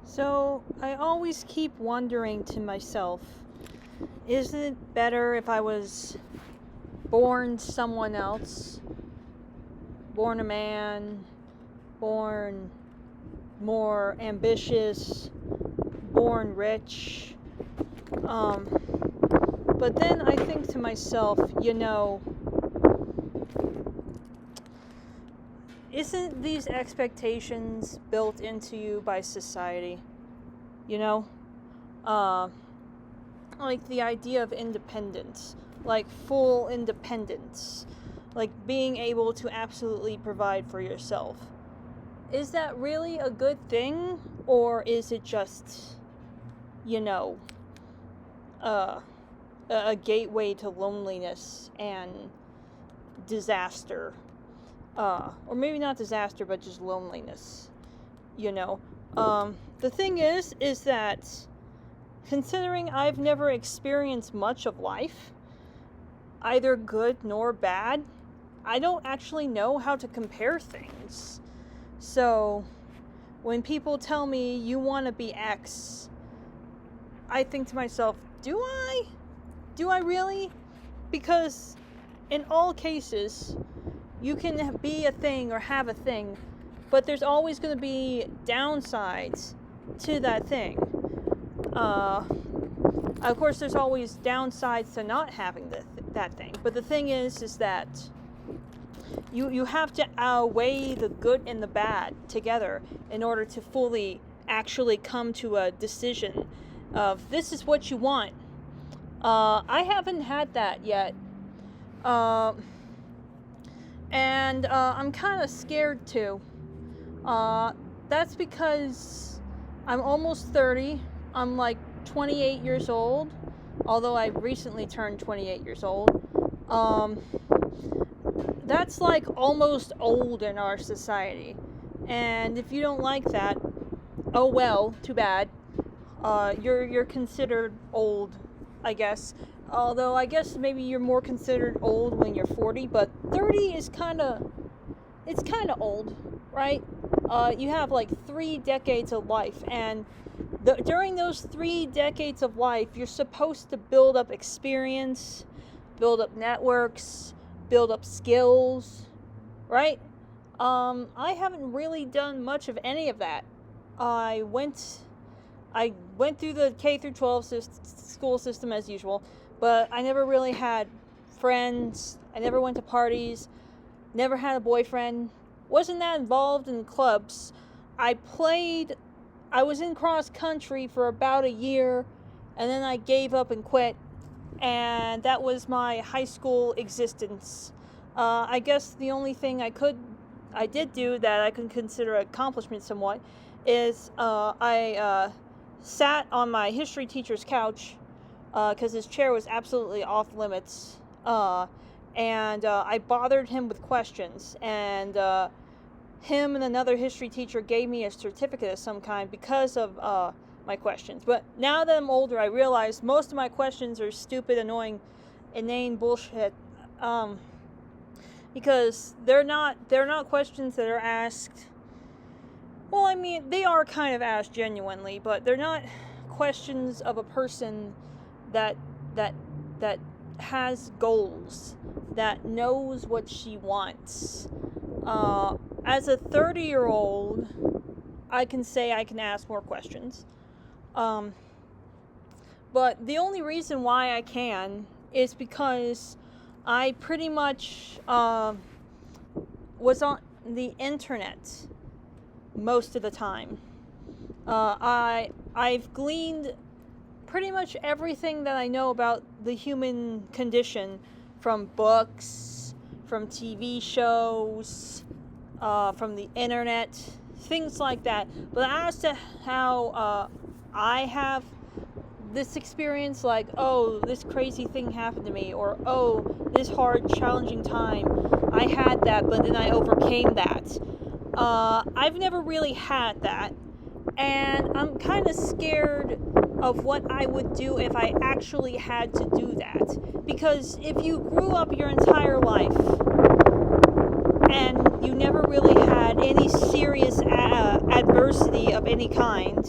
So I always keep wondering to myself, isn't it better if I was born someone else? Born a man, born more ambitious, born rich. But then I think to myself, isn't these expectations built into you by society? You know? Like the idea of independence, like full independence, like being able to absolutely provide for yourself. Is that really a good thing, or is it just, a gateway to loneliness and disaster? Or maybe not disaster, but just loneliness, The thing is that considering I've never experienced much of life, either good nor bad, I don't actually know how to compare things. So, when people tell me you want to be X, I think to myself, do I? Do I really? Because in all cases, you can be a thing or have a thing, but there's always going to be downsides to that thing. Of course, there's always downsides to not having that thing. But the thing is that you have to weigh the good and the bad together in order to fully actually come to a decision of this is what you want. I haven't had that yet. And I'm kind of scared too. That's because I'm almost 30. I'm like 28 years old, although I recently turned 28 years old. That's like almost old in our society. And if you don't like that, oh well, too bad. You're considered old, I guess. Although I guess maybe you're more considered old when you're 40, but 30 is kind of old, right? You have like 3 decades of life, and during those 3 decades of life, you're supposed to build up experience, build up networks, build up skills, right? I haven't really done much of any of that. I went through the K through 12 school system as usual, but I never really had friends. I never went to parties, never had a boyfriend, wasn't that involved in clubs. I was in cross country for about a year, and then I gave up and quit, and that was my high school existence. I guess the only thing I did do that I can consider an accomplishment somewhat is I sat on my history teacher's couch because his chair was absolutely off limits, and I bothered him with questions, and him and another history teacher gave me a certificate of some kind because of my questions. But now that I'm older, I realize most of my questions are stupid, annoying, inane bullshit, because they're not questions that are asked. Well, I mean, they are kind of asked genuinely, but they're not questions of a person that has goals, that knows what she wants. As a 30-year-old, I can say I can ask more questions. But the only reason why I can is because I pretty much was on the internet most of the time. I've gleaned pretty much everything that I know about the human condition from books, from TV shows, from the internet, things like that. But as to how I have this experience, like, oh, this crazy thing happened to me, or oh, this hard, challenging time, I had that, but then I overcame that. I've never really had that, and I'm kind of scared of what I would do if I actually had to do that. Because if you grew up your entire life and you never really had any serious adversity of any kind,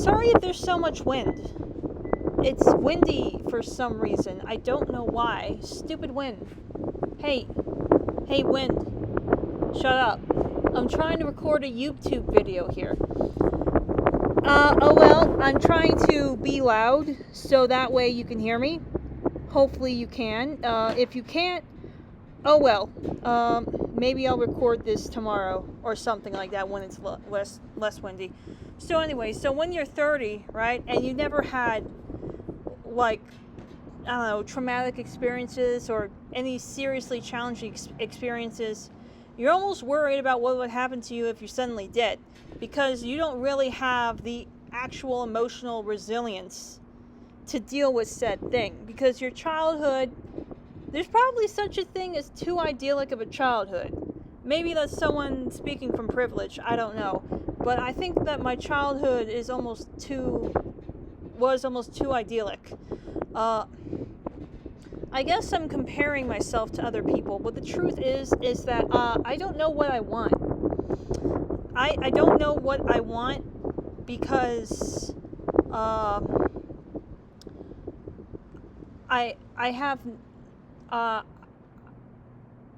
sorry if there's so much wind. It's windy for some reason. I don't know why. Stupid wind. Hey, wind. Shut up. I'm trying to record a YouTube video here. Oh well, I'm trying to be loud so that way you can hear me. Hopefully you can. If you can't, oh well. Maybe I'll record this tomorrow or something like that when it's less windy. So anyway, so when you're 30, right, and you never had, like, I don't know, traumatic experiences or any seriously challenging experiences, you're almost worried about what would happen to you if you suddenly did, because you don't really have the actual emotional resilience to deal with said thing, because your childhood, there's probably such a thing as too idyllic of a childhood. Maybe that's someone speaking from privilege, I don't know. But I think that my childhood was almost too idyllic. I guess I'm comparing myself to other people, but the truth is that I don't know what I want. I don't know what I want because I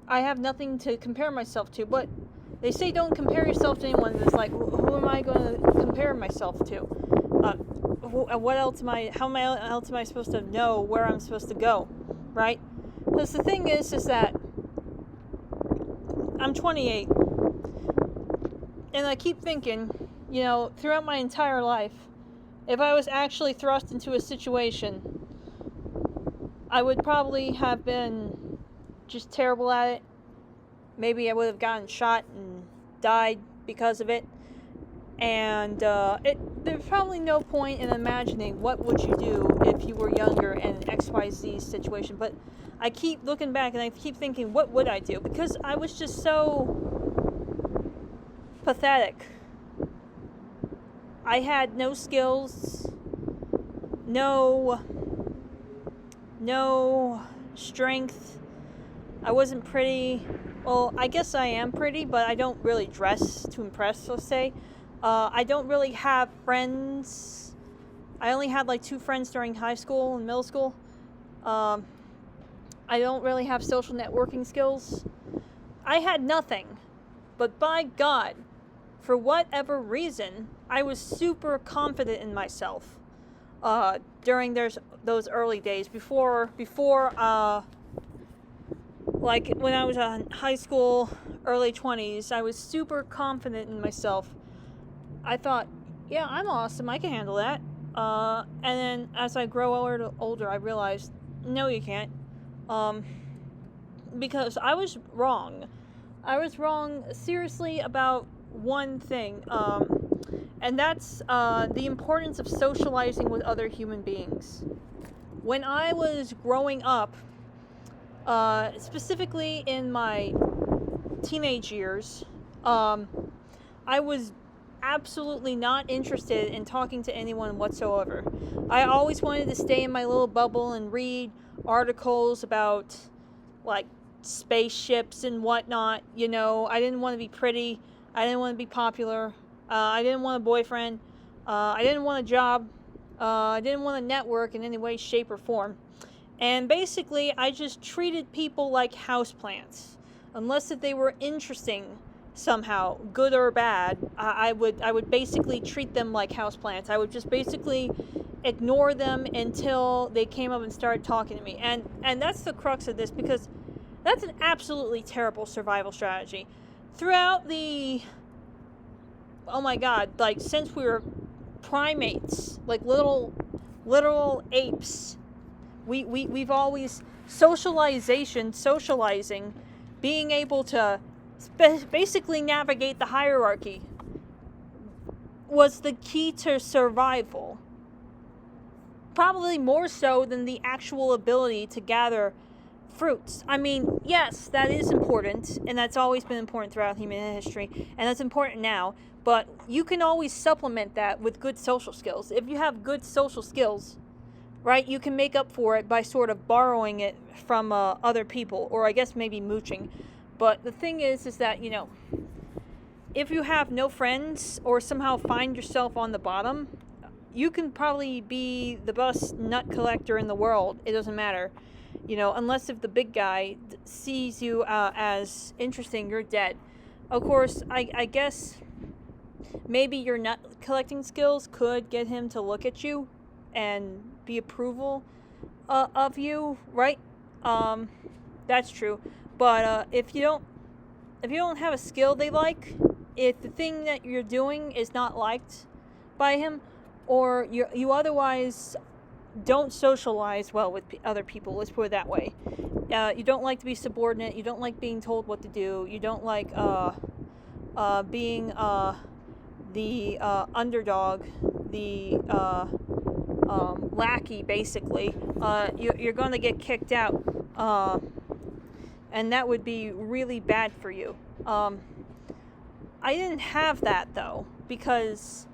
have nothing to compare myself to, but they say don't compare yourself to anyone. It's like, who am I going to compare myself to? What else am I? How else am I supposed to know where I'm supposed to go, right? Because the thing is that I'm 28, and I keep thinking, throughout my entire life, if I was actually thrust into a situation, I would probably have been just terrible at it. Maybe I would have gotten shot and died because of it. And there's probably no point in imagining what would you do if you were younger in XYZ situation. But I keep looking back and I keep thinking, what would I do? Because I was just so pathetic. I had no skills, no strength. I wasn't pretty. Well, I guess I am pretty, but I don't really dress to impress, let's say. I don't really have friends. I only had like 2 friends during high school and middle school. I don't really have social networking skills. I had nothing. But by God, for whatever reason, I was super confident in myself during those early days before like when I was in high school, early 20s, I was super confident in myself. I thought, yeah, I'm awesome, I can handle that. And then as I grow older, I realized, no, you can't. Because I was wrong. I was wrong seriously about one thing. And that's the importance of socializing with other human beings. When I was growing up, specifically in my teenage years, I was absolutely not interested in talking to anyone whatsoever. I always wanted to stay in my little bubble and read articles about, like, spaceships and whatnot. I didn't want to be pretty. I didn't want to be popular. I didn't want a boyfriend. I didn't want a job. I didn't want to network in any way, shape, or form. And basically, I just treated people like houseplants. Unless that they were interesting somehow, good or bad, I would basically treat them like houseplants. I would just basically ignore them until they came up and started talking to me. And that's the crux of this, because that's an absolutely terrible survival strategy. Throughout oh my God, like since we were primates, like literal apes, we've always socializing, being able to basically navigate the hierarchy was the key to survival. Probably more so than the actual ability to gather fruits. I mean, yes, that is important, and that's always been important throughout human history, and that's important now, but you can always supplement that with good social skills. If you have good social skills, right, you can make up for it by sort of borrowing it from other people, or I guess maybe mooching. But the thing is that, if you have no friends or somehow find yourself on the bottom, you can probably be the best nut collector in the world. It doesn't matter. Unless if the big guy sees you as interesting, you're dead. Of course, I guess maybe your nut collecting skills could get him to look at you and be approval of you, right? That's true. But if you don't have a skill they like, if the thing that you're doing is not liked by him, or you otherwise don't socialize well with other people, let's put it that way. You don't like to be subordinate. You don't like being told what to do. You don't like being the underdog, the lackey, basically. You're going to get kicked out, and that would be really bad for you. I didn't have that, though, because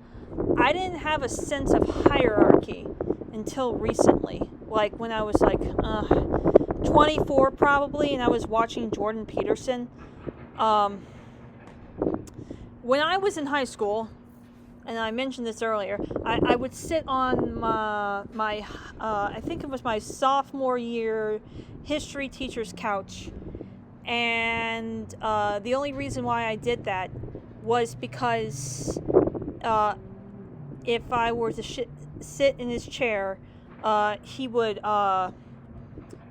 I didn't have a sense of hierarchy until recently. Like when I was like 24 probably, and I was watching Jordan Peterson. When I was in high school, and I mentioned this earlier, I would sit on my I think it was my sophomore year history teacher's couch, and the only reason why I did that was because if I were to sit in his chair, he would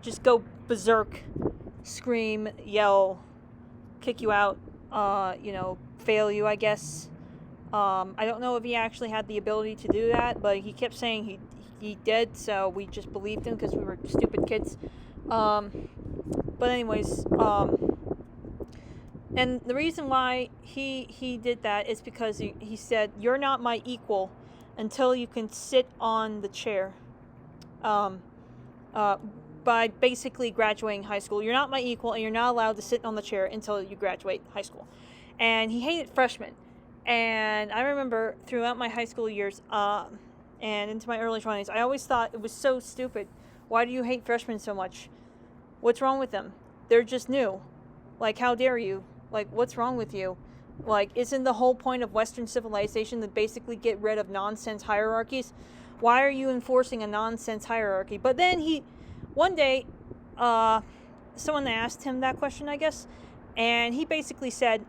just go berserk, scream, yell, kick you out, fail you, I guess. I don't know if he actually had the ability to do that, but he kept saying he did, so we just believed him because we were stupid kids. But anyways, and the reason why he did that is because he said, "You're not my equal until you can sit on the chair." By basically graduating high school, you're not my equal, and you're not allowed to sit on the chair until you graduate high school. And he hated freshmen. And I remember throughout my high school years, and into my early 20s, I always thought it was so stupid. Why do you hate freshmen so much? What's wrong with them? They're just new. Like, how dare you? Like, what's wrong with you? Like, isn't the whole point of Western civilization to basically get rid of nonsense hierarchies? Why are you enforcing a nonsense hierarchy? But then one day, someone asked him that question, I guess, and he basically said,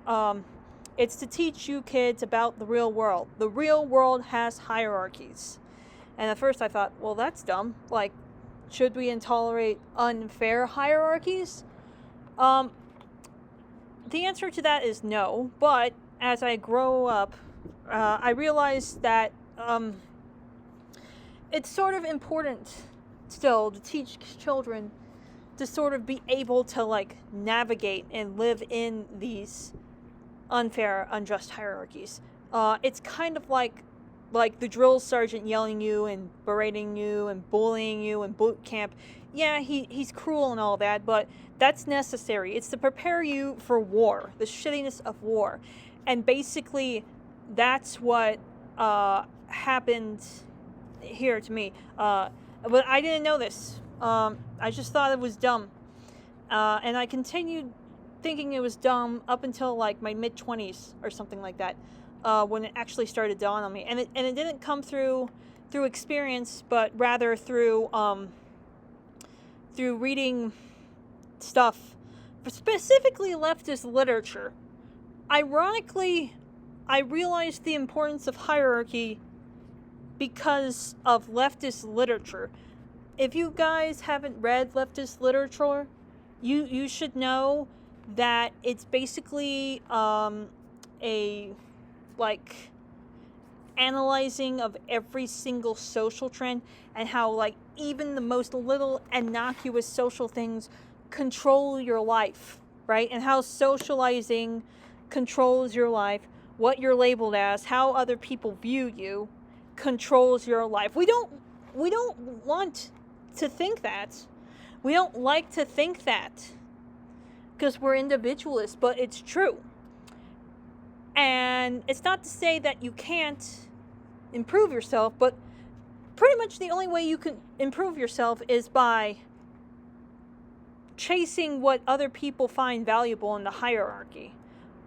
it's to teach you kids about the real world. The real world has hierarchies. And at first I thought, well, that's dumb. Like, should we tolerate unfair hierarchies? The answer to that is no. But as I grow up, I realized that it's sort of important still to teach children to sort of be able to like navigate and live in these unfair, unjust hierarchies. It's kind of like the drill sergeant yelling you and berating you and bullying you in boot camp. Yeah, he's cruel and all that, but that's necessary. It's to prepare you for war, the shittiness of war. And basically, that's what happened here to me. But I didn't know this. I just thought it was dumb. And I continued thinking it was dumb up until like my mid-20s or something like that, when it actually started to dawn on me. And it didn't come through experience, but rather through reading stuff, specifically leftist literature. Ironically, I realized the importance of hierarchy because of leftist literature. If you guys haven't read leftist literature, you should know that it's basically a like analyzing of every single social trend and how like even the most little innocuous social things control your life, right? And how socializing controls your life, what you're labeled as, how other people view you controls your life. We don't want to think that. We don't like to think that because we're individualists, but it's true. And it's not to say that you can't improve yourself, but pretty much the only way you can improve yourself is by chasing what other people find valuable in the hierarchy.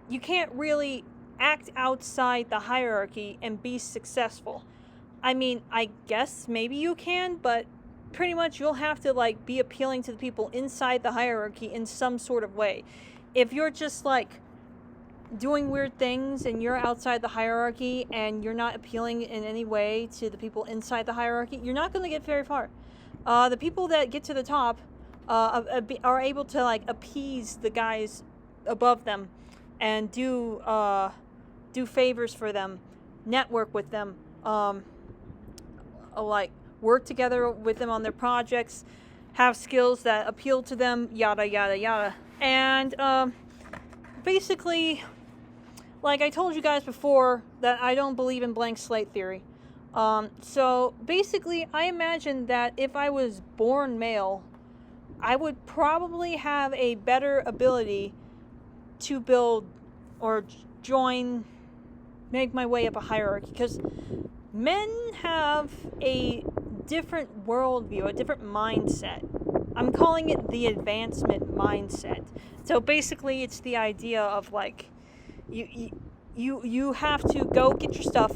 You can't really act outside the hierarchy and be successful. I mean, I guess maybe you can, but pretty much you'll have to like be appealing to the people inside the hierarchy in some sort of way. If you're just like doing weird things and you're outside the hierarchy and you're not appealing in any way to the people inside the hierarchy, you're not going to get very far. The people that get to the top are able to like appease the guys above them and do favors for them, network with them, like work together with them on their projects, have skills that appeal to them, yada yada yada. And basically, like I told you guys before, that I don't believe in blank slate theory. So basically, I imagine that if I was born male, I would probably have a better ability to build or make my way up a hierarchy, because men have a different worldview, a different mindset. I'm calling it the advancement mindset. So basically, it's the idea of like, you have to go get your stuff,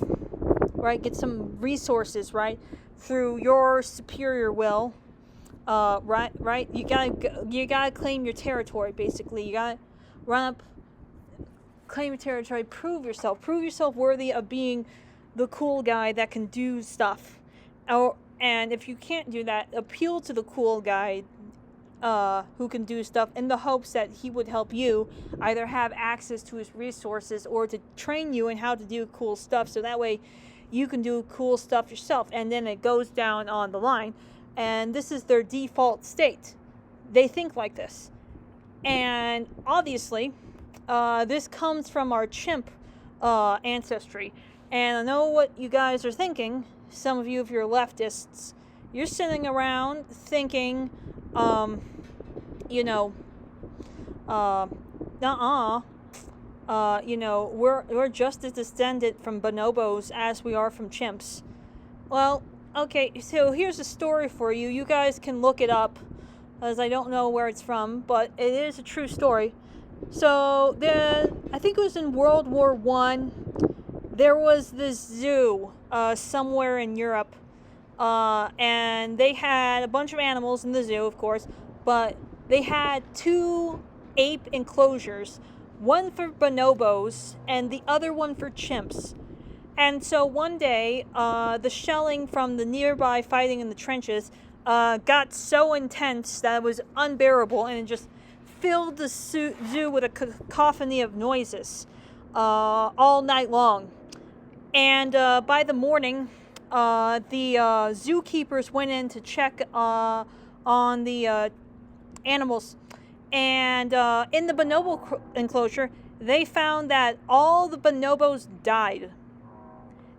right? Get some resources, right? Through your superior will, right? You gotta claim your territory. Basically, you gotta run up, claim your territory, prove yourself worthy of being the cool guy that can do stuff. And if you can't do that, appeal to the cool guy who can do stuff in the hopes that he would help you either have access to his resources or to train you in how to do cool stuff, so that way you can do cool stuff yourself. And then it goes down on the line, and this is their default state. They think like this. And obviously this comes from our chimp ancestry. And I know what you guys are thinking. Some of you, if you're leftists, you're sitting around thinking, we're just as descended from bonobos as we are from chimps. Well, okay, so here's a story for you. You guys can look it up, as I don't know where it's from, but it is a true story. So I think it was in World War I. There was this zoo somewhere in Europe, and they had a bunch of animals in the zoo, of course, but they had 2 ape enclosures, one for bonobos and the other one for chimps. And so one day, the shelling from the nearby fighting in the trenches got so intense that it was unbearable, and it just filled the zoo with a cacophony of noises all night long. And by the morning, the zookeepers went in to check on the animals. And in the bonobo enclosure, they found that all the bonobos died.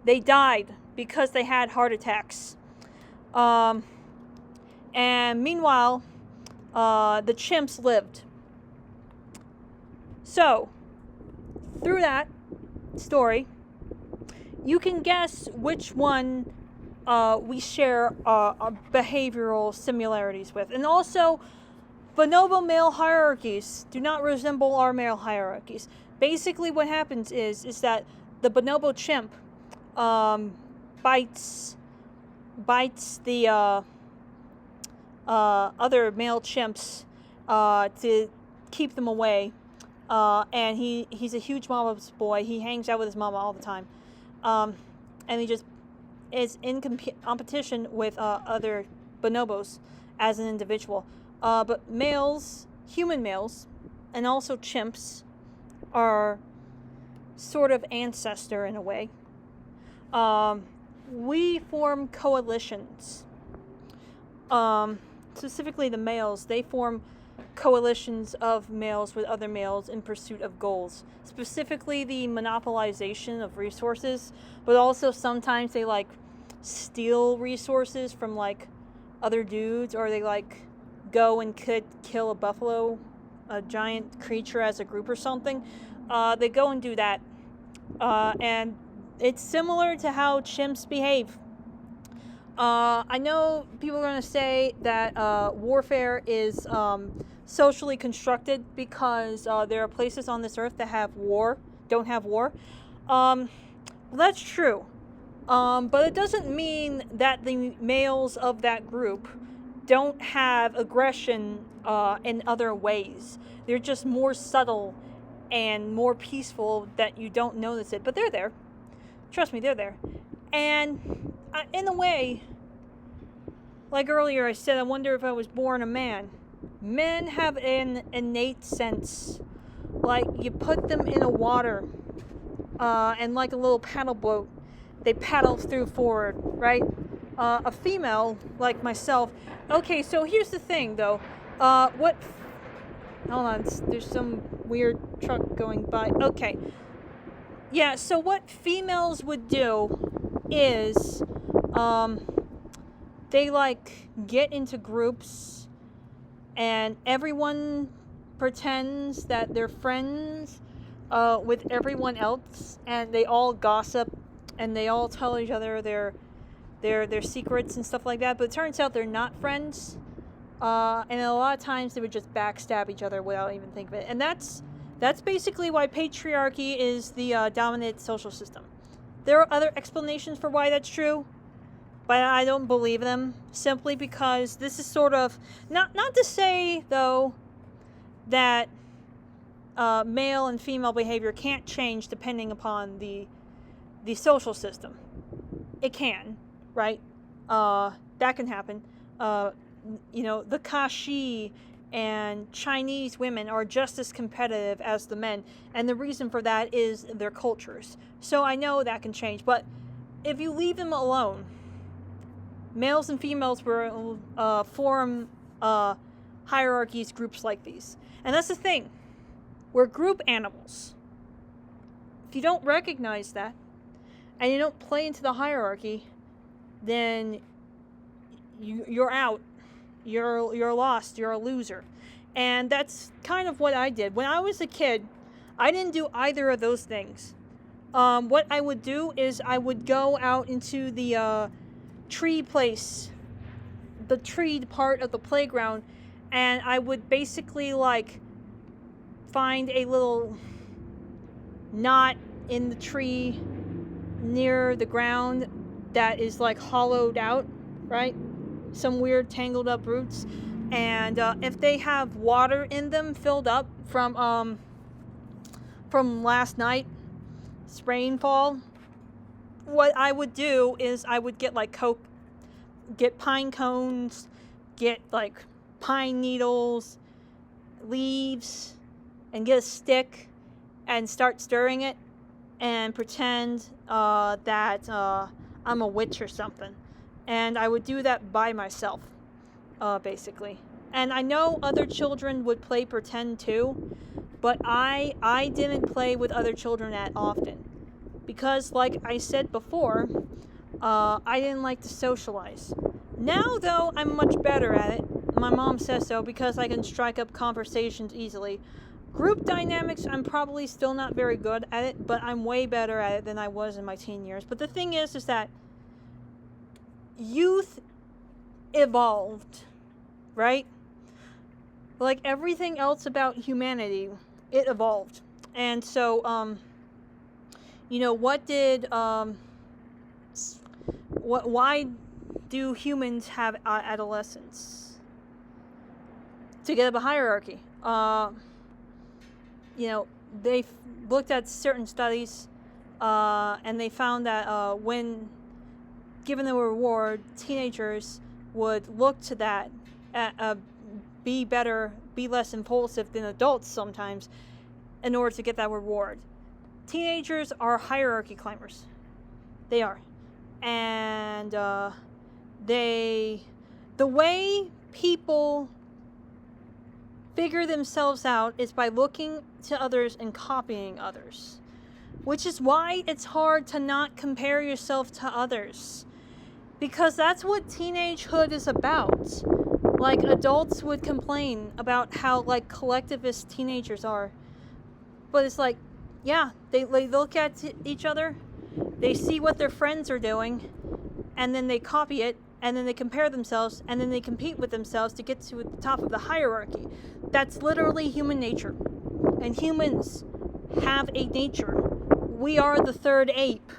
They died because they had heart attacks. And meanwhile, the chimps lived. So, through that story, you can guess which one we share behavioral similarities with. And also, bonobo male hierarchies do not resemble our male hierarchies. Basically, what happens is that the bonobo chimp bites the other male chimps to keep them away. And he's a huge mama's boy. He hangs out with his mama all the time. And he just is in competition with other bonobos as an individual. But males, human males, and also chimps are sort of ancestor in a way. We form coalitions. Specifically the males, they form coalitions of males with other males in pursuit of goals. Specifically the monopolization of resources, but also sometimes they like steal resources from like other dudes, or they like go and kill a buffalo, a giant creature as a group or something. They go and do that. And it's similar to how chimps behave. I know people are going to say that warfare is socially constructed because there are places on this earth that don't have war. Well, that's true. But it doesn't mean that the males of that group don't have aggression in other ways. They're just more subtle and more peaceful that you don't notice it. But they're there. Trust me, they're there. And in a way, like earlier I said, I wonder if I was born a man. Men have an innate sense. Like you put them in a water and like a little paddle boat, they paddle through forward, right? A female like myself. Okay, so here's the thing, though. Hold on, there's some weird truck going by. Okay. Yeah, so what females would do is, they like get into groups, and everyone pretends that they're friends with everyone else, and they all gossip, and they all tell each other their secrets and stuff like that. But it turns out they're not friends, and a lot of times they would just backstab each other without even thinking of it. And that's basically why patriarchy is the dominant social system. There are other explanations for why that's true, but I don't believe them, simply because this is sort of not to say though that male and female behavior can't change depending upon the social system. It can, right? That can happen. The Kashi and Chinese women are just as competitive as the men, and the reason for that is their cultures. So I know that can change, but if you leave them alone, males and females will form hierarchies, groups like these. And that's the thing. We're group animals. If you don't recognize that, and you don't play into the hierarchy, then you're out. You're lost. You're a loser. And that's kind of what I did. When I was a kid, I didn't do either of those things. What I would do is I would go out into the tree place, the treed part of the playground, and I would basically like find a little knot in the tree near the ground that is like hollowed out, right? Some weird tangled up roots, and if they have water in them filled up from last night's rainfall, what I would do is I would get like get pine cones, get like pine needles, leaves, and get a stick and start stirring it and pretend that I'm a witch or something. And I would do that by myself, basically. And I know other children would play pretend too, but I didn't play with other children that often. Because, like I said before, I didn't like to socialize. Now, though, I'm much better at it. My mom says so because I can strike up conversations easily. Group dynamics, I'm probably still not very good at it, but I'm way better at it than I was in my teen years. But the thing is that youth evolved, right? Like everything else about humanity, it evolved. And so, why do humans have adolescence? To get up a hierarchy. They looked at certain studies, and they found that when given a reward, teenagers would look to that, be better, be less impulsive than adults sometimes, in order to get that reward. Teenagers are hierarchy climbers. They are. And the way people figure themselves out is by looking to others and copying others. Which is why it's hard to not compare yourself to others. Because that's what teenagehood is about. Like, adults would complain about how, like, collectivist teenagers are. But it's like, yeah, they look at each other, they see what their friends are doing, and then they copy it, and then they compare themselves, and then they compete with themselves to get to the top of the hierarchy. That's literally human nature. And humans have a nature. We are the third ape.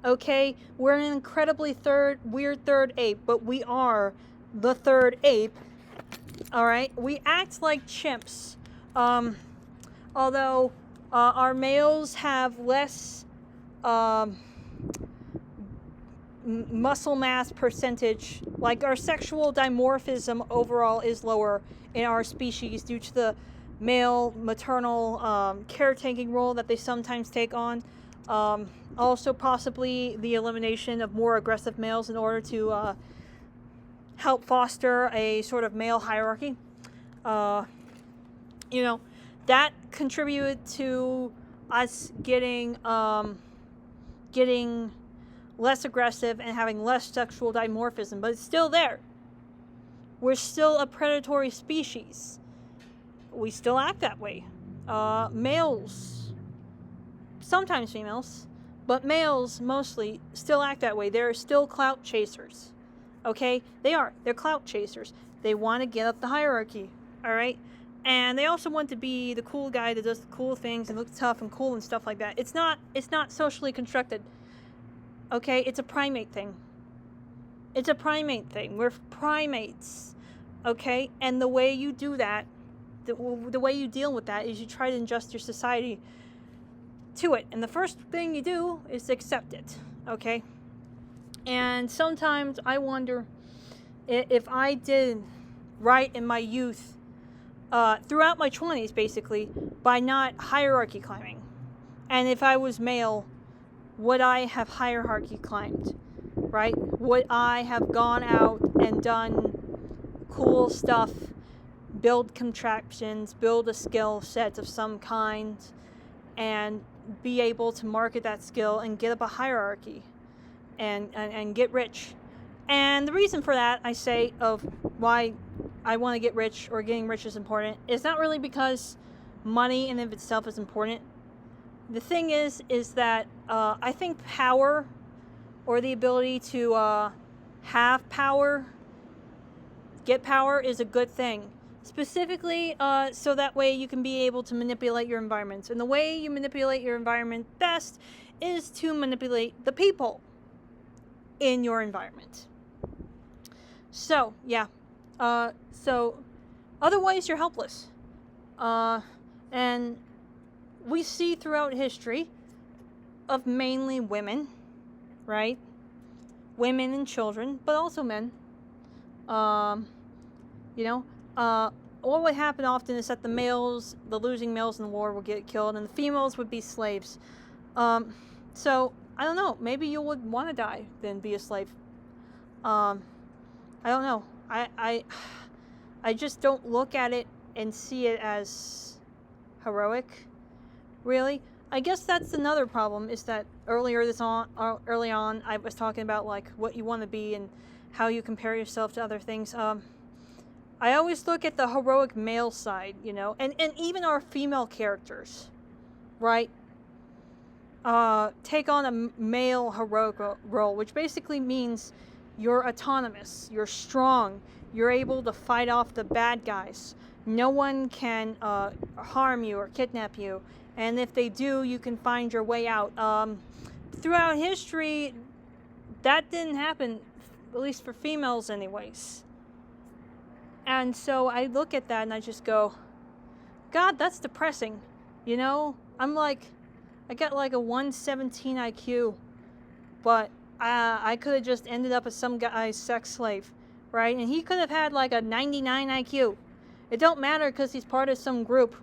Okay, we're an incredibly weird third ape, but we are the third ape. All right, we act like chimps. Although our males have less um, muscle mass percentage, like our sexual dimorphism overall is lower in our species due to the male maternal caretaking role that they sometimes take on. Also, possibly the elimination of more aggressive males in order to help foster a sort of male hierarchy. You know, that contributed to us getting less aggressive and having less sexual dimorphism, but it's still there. We're still a predatory species. We still act that way. Males, sometimes females, but males mostly still act that way. They're still clout chasers. Okay? They are. They're clout chasers. They want to get up the hierarchy. All right? And they also want to be the cool guy that does the cool things and looks tough and cool and stuff like that. It's not socially constructed. Okay? It's a primate thing. It's a primate thing. We're primates. Okay? And the way you do that, the way you deal with that is you try to adjust your society to it. And the first thing you do is accept it. Okay? And sometimes I wonder if I did right in my youth, throughout my 20s basically, by not hierarchy climbing. And if I was male, would I have hierarchy climbed? Right? Would I have gone out and done cool stuff, build contraptions, build a skill set of some kind, and be able to market that skill and get up a hierarchy and get rich? And the reason for that, I say, of why I want to get rich or getting rich is important, is not really because money in and of itself is important. The thing is that I think power, or the ability to have power, get power, is a good thing. Specifically, so that way you can be able to manipulate your environment. And the way you manipulate your environment best is to manipulate the people in your environment. So, yeah. So, otherwise you're helpless. And we see throughout history of mainly women, right? Women and children, but also men. What would happen often is that the losing males in the war would get killed, and the females would be slaves. So, I don't know. Maybe you would want to die than be a slave. I don't know. I just don't look at it and see it as heroic, really. I guess that's another problem, is that early on I was talking about like what you want to be and how you compare yourself to other things. I always look at the heroic male side, and even our female characters, right? Take on a male heroic role, which basically means you're autonomous, you're strong, you're able to fight off the bad guys. No one can harm you or kidnap you, and if they do, you can find your way out. Throughout history, that didn't happen, at least for females anyways. And so I look at that and I just go, God, that's depressing. I'm like, I got like a 117 IQ, but I could have just ended up as some guy's sex slave, right? And he could have had like a 99 IQ. It don't matter because he's part of some group.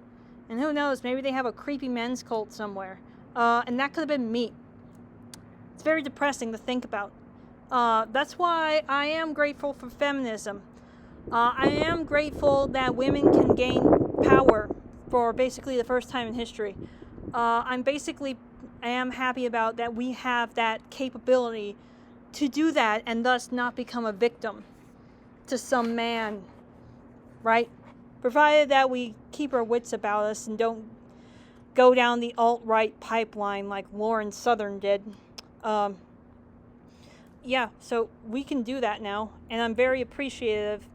And who knows, maybe they have a creepy men's cult somewhere. And that could have been me. It's very depressing to think about. That's why I am grateful for feminism. I am grateful that women can gain power for basically the first time in history. I am happy about that we have that capability to do that and thus not become a victim to some man, right? Provided that we keep our wits about us and don't go down the alt-right pipeline like Lauren Southern did. Yeah, so we can do that now, and I'm very appreciative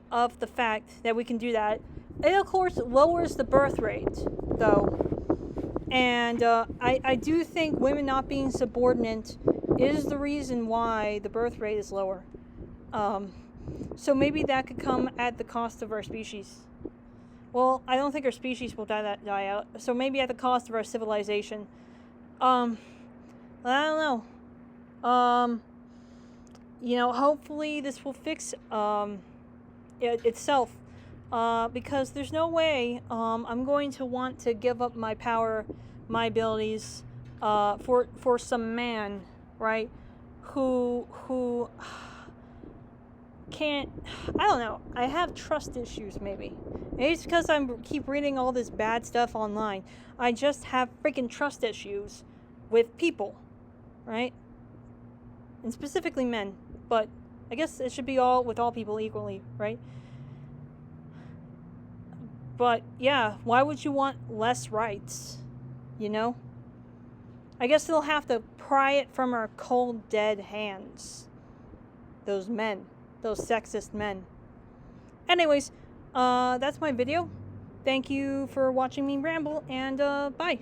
of the fact that we can do that. It, of course, lowers the birth rate, though. And I do think women not being subordinate is the reason why the birth rate is lower. So maybe that could come at the cost of our species. Well, I don't think our species will die out. So maybe at the cost of our civilization. I don't know. Hopefully this will fix itself. Because there's no way I'm going to want to give up my power, my abilities, for some man, right? Who can't. I don't know. I have trust issues, maybe. Maybe it's because I keep reading all this bad stuff online. I just have freaking trust issues with people, right? And specifically men, but I guess it should be with all people equally, right? But yeah, why would you want less rights? I guess they'll have to pry it from our cold, dead hands. Those men. Those sexist men. Anyways, that's my video. Thank you for watching me ramble, and bye.